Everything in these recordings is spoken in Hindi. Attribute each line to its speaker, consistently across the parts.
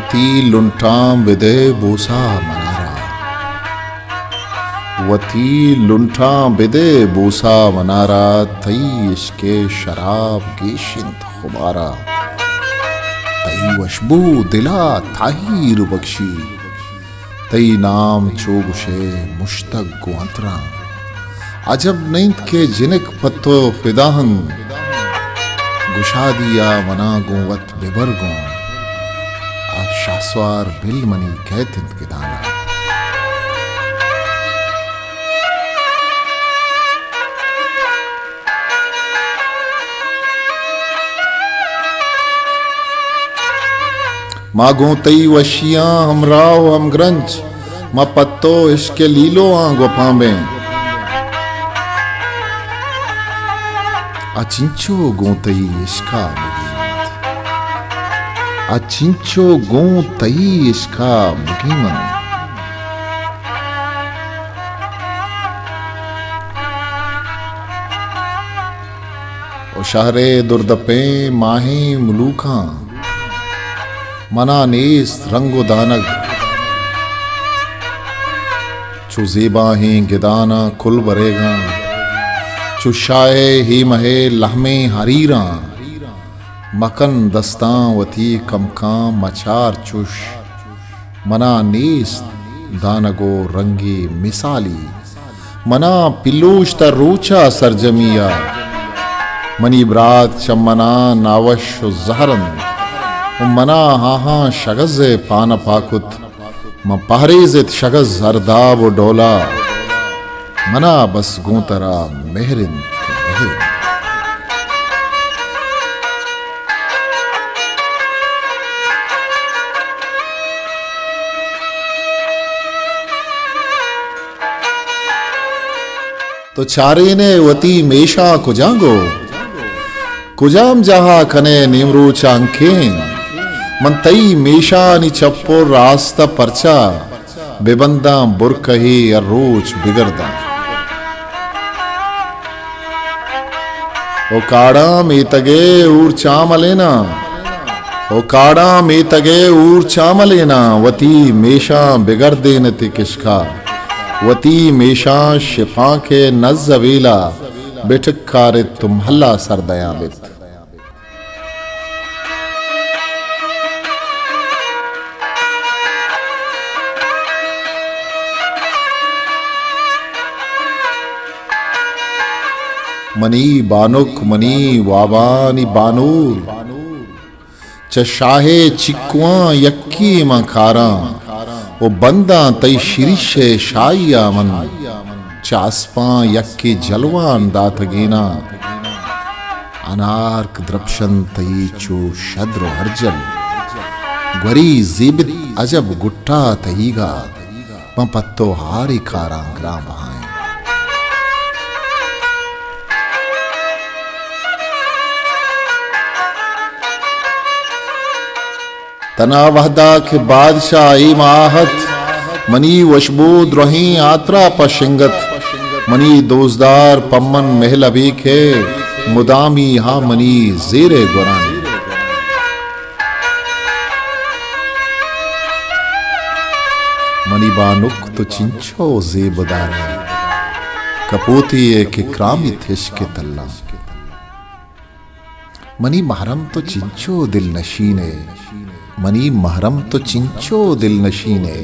Speaker 1: वती लुंठां विदे बोसा मनारा, वती लुंठां बिदे बोसा मनारा, तई इश्के शराब गेशिंत खुमारा, तई वशबू दिला ताहीर बख्शी, तई नाम चोगुशे मुश्तक गुआंतरा, अजब नैत के जिनक पत्तो फिदाहन, गुशादिया मना गुवत बिबर गो, आप शासवार बिल मनी कहतिंत के दाना। मागो तई वशियां हमराव हम ग्रंच, मा पत्तो इसके लीलो गोपा में, अचिंचो गो तई इसका मुगीमत, अचिंचो गो तई इसका मुगीमन। ओ शहरे दुर्दपे माहे मुलूखा, मना नेस रंगो दानग, चु ज़ेबा ही गिदाना कुल बरेगा, चुशाए ही महे लहमे हरीरा, मकन दस्तां वती कमका मचार चुश, मना नेस दानगो रंगी मिसाली, मना पिलूश तरूचा सरजमिया, मनी ब्रात चमना नावश जहरन, मना हाहा शगज़ पान पाकुत, म पहरेज़त शगज़ हरदाब डोला, मना बस गोतरा मेहरिन मेहरिन। तो चारे ने वती मेशा कुजांगो, कुजाम जहा खने निमरू चांखें, मन तई मेशा नि चप्पो रास्ता परचा, बेबंदा बुरकही अर्रोच बिगड़दा। ओ काड़ा में तगे ऊर चाम लेना, ओ काड़ा में तगे ऊर चाम लेना, वती मेशा बिगड़ देन ते किसका, वती मेशा शिफा के नज़वेला, बेठक कारे तुम हल्ला सरदया बित। मनी बानुक मनी वाबानी बानूर, चशाहे चिकुआ यक्की मखारा, ओ बंदा तई शिरिशे शाइया मन, चास्पा यक्की जलवान दातगीना, अनार्क द्रपशन तई चो शद्र हरजल, ग्वरी जीबित अजब गुट्टा तईगा, पत्तो हारी कारा ग्राम बहाएं। तना वहदा के बादशाह माहत, मनी वशबूद रही आत्रा पशिंगत, मनी दोजदार पम्मन महल अभी के, मुदामी हा मनी जेरे गुरानी। मनी बानुक तो चिंचो जेबदार, कपोती के क्रामी थिश के तल्ला, मनी महरम तो चिंचो दिल नशीने, मनी महरम तो चिंचो दिल नशीने,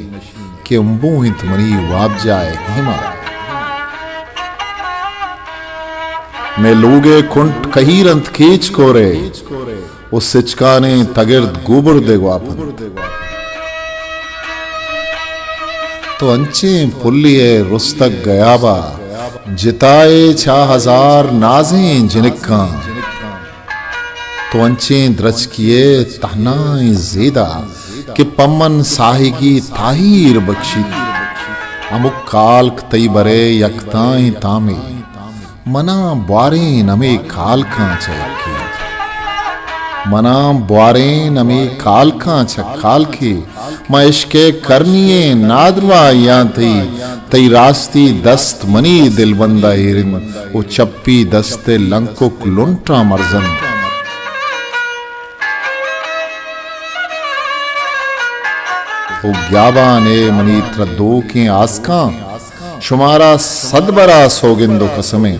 Speaker 1: के उम्बूहित मनी वाब जाए हिमा। मैं लोगे कुंट कहीरंत खींच कोरे, उस सिचकाने तगिर्द गोबर दे वापन, तो अंचे पुल्लिए रुस्तक गयाबा, जिताए 6000 नाजें जिनका, तो अंचे द्रच किए तहनाए जेदा, कि पम्मन साहिगी ताहीर बख्शी, अमुक काल्क तई बरे यकताएं तामे, मना ब्वारे नमे कालका चक्की, मना ब्वारे नमे कालका छक्काल के, मशके करनिए नादवा या तई रास्ती दस्त मनी दिलबंदा हिरिन, ओ चप्पी दस्ते लंकुक लुंटा मर्जन, ओ ग्याबाने मनी त्रद्दो के आस्का शुमारा सदबरा सोगिंदो कसमें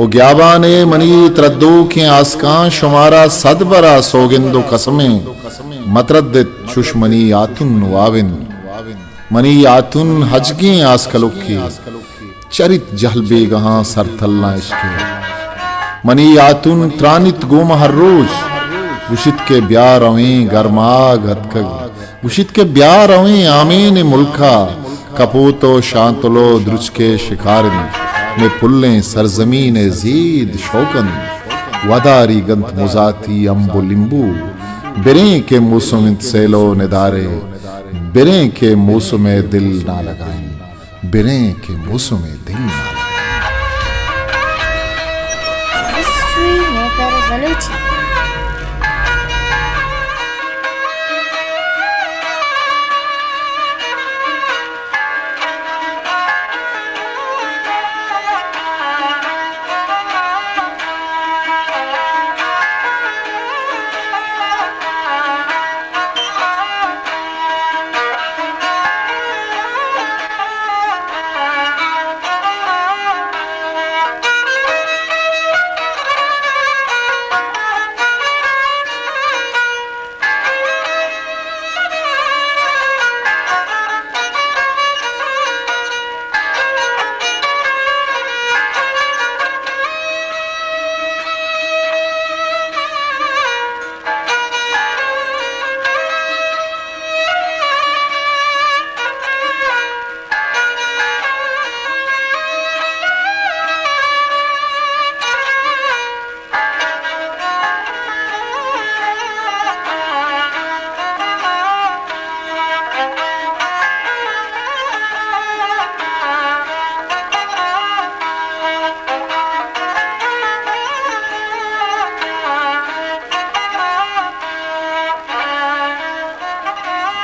Speaker 1: ओ ग्याबाने मनी त्रद्दो के आस्का शुमारा सदबरा सोगिंदो कसमें मतरद्दित चुष्मनी आतुन वाविन मनी आतुन हजगे आस्कलुक्की चरित जहल बेगहां सरथल्ला इसके मनी आतुन त्रानित गोम हर रोज गुशित के ब्याह रवें गरमाग हतकग गुशित के ब्याह रवें आमीन मुल्का कपूतो शांतलो द्रुज के शिकारिन में पुल्ले सरजमीन जीद शौकन वदारी गंत मुजाती अम्बो लिंबू बिरें के मौसम सेलो निदारे बिरें के मौसम दिल ना लगाएं बिरें के मौसम दिल ना
Speaker 2: हिस्ट्री मेकर बलूची।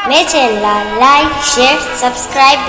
Speaker 2: मेरे चैनल लाइक शेयर सब्सक्राइब